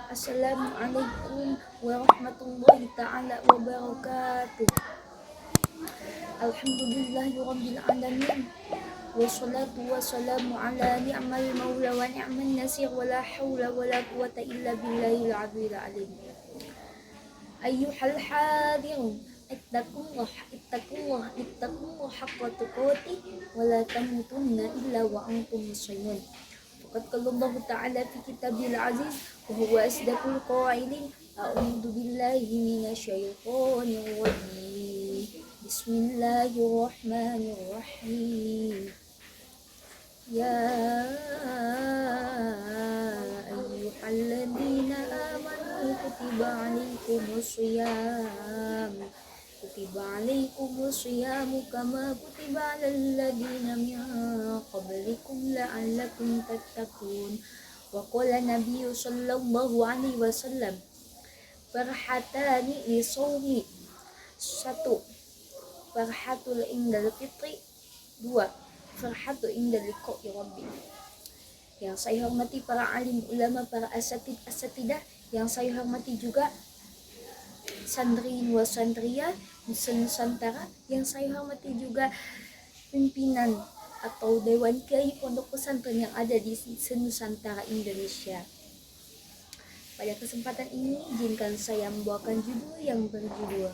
Assalamualaikum warahmatullahi ta'ala wabarakatuh. Alhamdulillahirabbil alamin. Wassalatu wassalamu ala ni'mal maula wa ni'man nasir wa la haula wa la quwata illa billahil aliyyil azim. Ayyuhal hadirun ittaqullah haqqa tuqatih wa la tamutunna illa wa antum muslimun. Faqad qala Allah Ta'ala fi kitabil aziz wa huwa asdaqul qailin. A'udzu billahi minasyaitonir rajim. Bismillahirrahmanirrahim. Ya ayyuhalladzina amanu kutiba alaikumus kama kutiba alal ladzina min qablikum la'allakum tattaqun. Wa qala Nabi sallallahu alaihi wasallam, farhatani li shaumi. 1. Farhatul indal fitri. 2. Farhatu indal liqa'i rabbi. Yang saya hormati para alim ulama, para asatidah, yang saya hormati juga santrin wa santriya Nusantara, yang saya hormati juga pimpinan atau Dewan Kiai Pondok Pesantren yang ada di Nusantara Indonesia. Pada kesempatan ini izinkan saya membawakan judul yang berjudul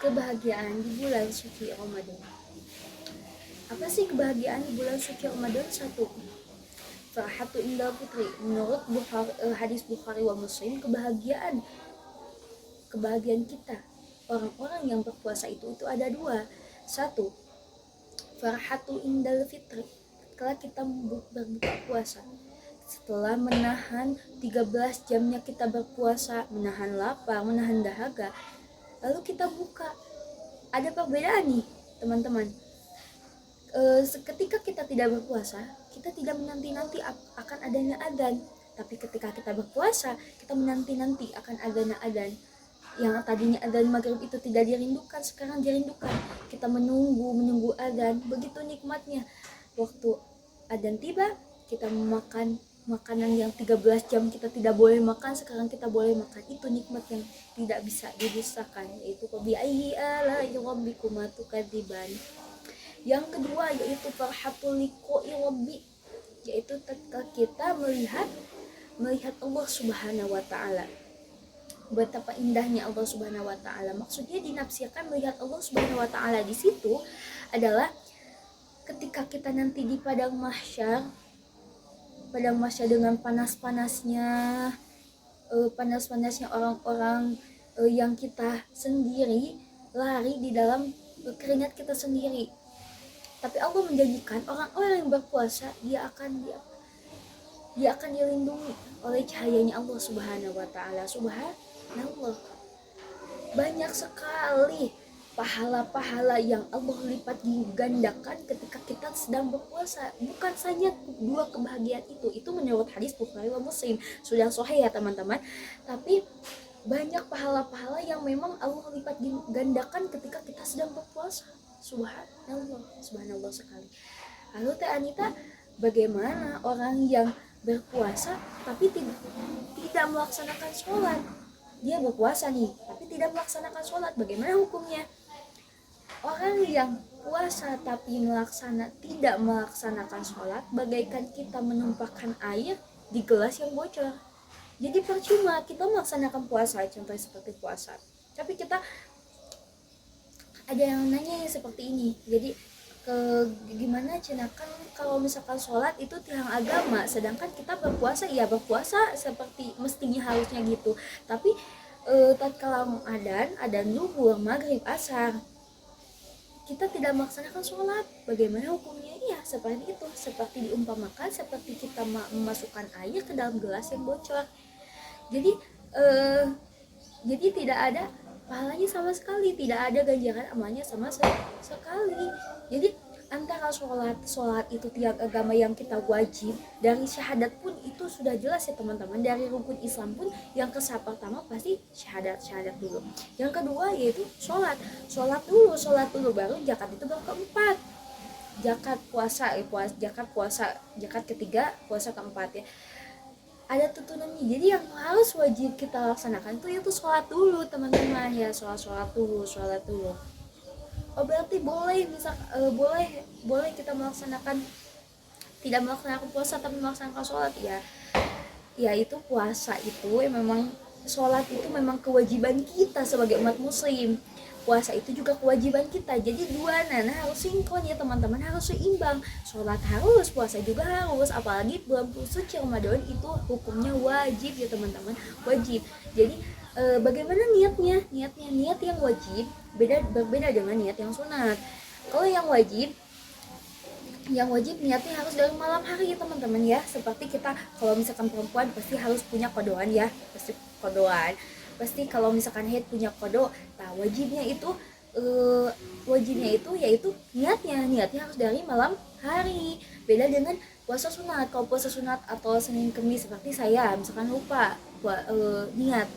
Kebahagiaan di Bulan Suci Ramadan. Apa sih kebahagiaan di bulan suci Ramadan? 1. Farhatu indal fitri. Menurut hadis Bukhari wa Muslim, kebahagiaan kita orang-orang yang berpuasa itu ada 2. 1. Farhatu indal fitri, kalau kita berbuka puasa setelah menahan 13 jamnya kita berpuasa, menahan lapar, menahan dahaga, lalu kita buka. Ada perbedaan nih teman-teman. Ketika kita tidak berpuasa, kita tidak menanti-nanti akan adanya adzan. Tapi ketika kita berpuasa, kita menanti-nanti akan adanya adzan. Yang tadinya adzan maghrib itu tidak dirindukan, sekarang dirindukan. Kita menunggu adzan. Begitu nikmatnya. Waktu adzan tiba, kita memakan makanan yang 13 jam kita tidak boleh makan, sekarang kita boleh makan. Itu nikmat yang tidak bisa didustakan, yaitu qabi'ayyi ala'i rabbikuma tukadziban. Yang kedua yaitu farhatul liqa'i rabbi, yaitu ketika kita melihat Allah Subhanahu wa taala. Betapa indahnya Allah Subhanahu wa taala. Maksudnya dinafsirkan melihat Allah Subhanahu wa taala di situ adalah ketika kita nanti di padang mahsyar dengan panas-panasnya orang-orang yang kita sendiri lari di dalam keringat kita sendiri. Tapi Allah menjanjikan orang-orang yang berpuasa dia akan dilindungi oleh cahayanya Allah Subhanahu wa taala. Subhanallah. Banyak sekali pahala-pahala yang Allah lipat gandakan ketika kita sedang berpuasa. Bukan saja 2 kebahagiaan itu menurut hadis Bukhari wa Muslim, sudah sahih ya teman-teman. Tapi banyak pahala-pahala yang memang Allah lipat gandakan ketika kita sedang berpuasa. Subhanallah sekali. Lalu Teh Anita, bagaimana orang yang berpuasa tapi tidak melaksanakan sholat? Dia berpuasa nih, tapi tidak melaksanakan sholat, bagaimana hukumnya? Orang yang puasa tapi tidak melaksanakan sholat, bagaikan kita menumpahkan air di gelas yang bocor. Jadi percuma kita melaksanakan puasa, contohnya seperti puasa, tapi kita ada yang nanya seperti ini. Jadi gimana cenakan kalau misalkan sholat itu tiang agama, sedangkan kita berpuasa seperti mestinya harusnya gitu. Tapi tatkala adzan zuhur, maghrib, asar, kita tidak melaksanakan sholat, bagaimana hukumnya? Iya seperti itu, seperti diumpamakan seperti kita memasukkan air ke dalam gelas yang bocor. Jadi tidak ada pahalanya sama sekali, tidak ada ganjaran amalnya sama sekali. Jadi antara sholat itu tiang agama yang kita wajib, dari syahadat pun itu sudah jelas ya teman-teman. Dari rukun Islam pun yang pertama pasti syahadat dulu. Yang kedua yaitu sholat dulu, baru zakat itu baru keempat. Zakat ketiga, puasa keempat ya. ada tuntunannya. Jadi yang harus wajib kita laksanakan itu sholat dulu teman-teman ya, sholat dulu. Oh berarti boleh bisa boleh kita melaksanakan, tidak melaksanakan puasa tapi melaksanakan sholat ya. Ya itu puasa itu memang, sholat itu memang kewajiban kita sebagai umat muslim, puasa itu juga kewajiban kita. Jadi dua nana harus sinkron ya teman-teman, harus seimbang. Sholat harus, puasa juga harus. Apalagi bulan suci Ramadan itu hukumnya wajib ya teman-teman, wajib. Jadi bagaimana niatnya? Niat yang wajib berbeda dengan niat yang sunat. Kalau yang wajib niatnya harus dari malam hari ya teman-teman ya. Seperti kita kalau misalkan perempuan pasti harus punya kodoan ya, pasti kalau misalkan head punya kodo. Nah wajibnya itu yaitu niatnya harus dari malam hari. Beda dengan puasa sunat. Kalau puasa sunat atau Senin Kemis seperti saya misalkan lupa niat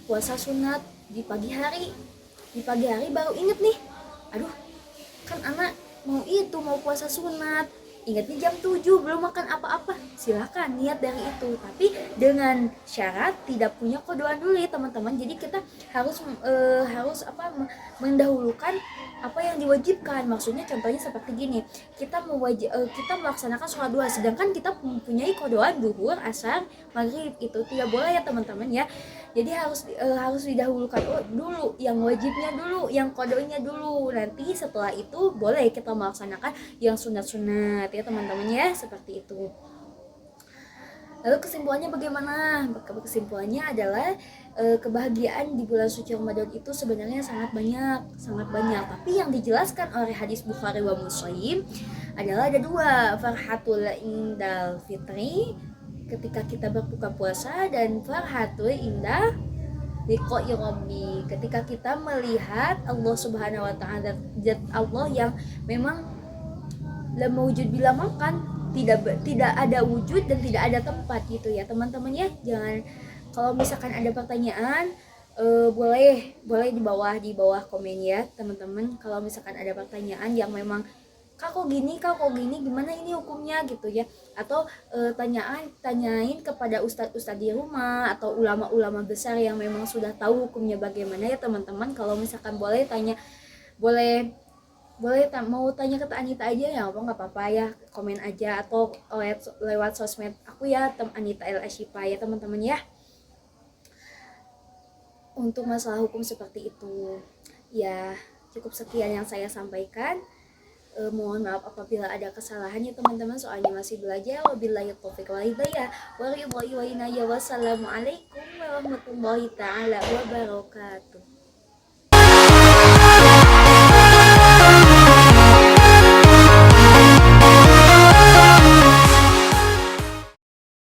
puasa sunat di pagi hari baru inget nih, aduh kan anak mau puasa sunat, ingatnya jam 7 belum makan apa-apa, silakan niat dari itu, tapi dengan syarat tidak punya kodoan dulu ya teman-teman. Jadi kita harus mendahulukan apa yang diwajibkan. Maksudnya contohnya seperti gini, kita melaksanakan sholat duha sedangkan kita mempunyai kodoan duhur, asar, maghrib, itu tidak boleh ya teman-teman ya. Jadi harus didahulukan dulu yang wajibnya dulu, yang kodonya dulu, nanti setelah itu boleh kita melaksanakan yang sunat-sunat ya teman-teman ya, seperti itu. Lalu kesimpulannya bagaimana? Kesimpulannya adalah kebahagiaan di bulan suci Ramadan itu sebenarnya sangat banyak. Tapi yang dijelaskan oleh hadis Bukhari wa Muslim adalah ada dua, farhatul indal fitri ketika kita berbuka puasa, dan farhatul indah liqa'i rabbi ketika kita melihat Allah Subhanahu wa taala, zat Allah yang memang lam wujud bila makan, tidak ada wujud dan tidak ada tempat gitu ya teman-teman ya. Jangan, kalau misalkan ada pertanyaan boleh di bawah komen ya teman-teman. Kalau misalkan ada pertanyaan yang memang kak kok gini gimana ini hukumnya gitu ya, atau tanyain kepada ustadz di rumah atau ulama-ulama besar yang memang sudah tahu hukumnya bagaimana ya teman-teman. Kalau misalkan boleh mau tanya ke Anita aja ya, nggak apa-apa ya, komen aja atau lewat sosmed aku ya, Anita El Ashifa ya teman-teman ya. Untuk masalah hukum seperti itu ya, cukup sekian yang saya sampaikan. Mohon maaf apabila ada kesalahan ya teman-teman, soalnya masih belajar. Wabillahi taufiq wal hidayah. Wassalamualaikum warahmatullahi taala wabarakatuh.